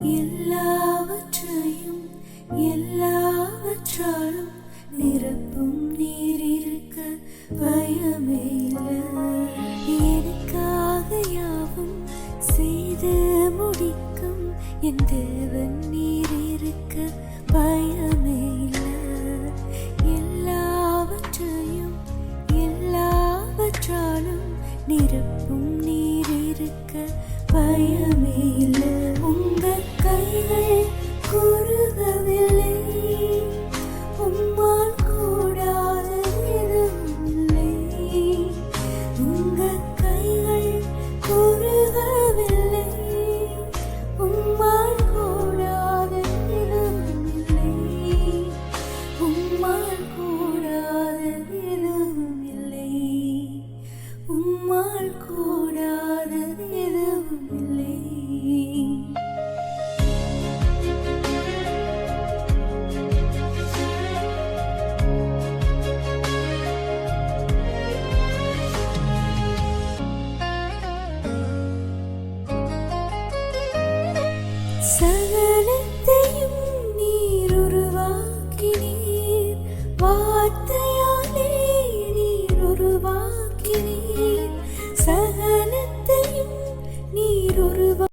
எல்லாவற்றையும் எல்லாவற்றாலும் நிரப்பும் நீர் இருக்க பயமே எனக்காக யாவும் செய்து முடிக்கும் என் தேவன் நீர் இருக்க பயமே எல்லாவற்றையும் எல்லாவற்றாலும் நிரப்பும் நீர் இருக்க பயமே உங்கள் கைகள் குறுகவில்லை, உம்மால் கூடாத எதுவுமில்லை. உங்கள் கைகள் குறுகவில்லை, உம்மால் கூடாத எதுவுமில்லை. உம்மால் கூடாத எதுவுமில்லை. உம்மால் கூடாத எதுவுமில்லை. சகல